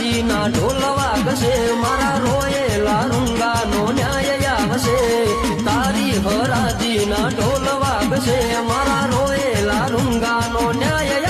હરાજીના ઢોલ વાગશે મારા રોયેલા રૂંગાનો ન્યાય આવશે તારી હરાજીના ઢોલ વાગશે મારા રોયેલા રૂંગાનો ન્યાય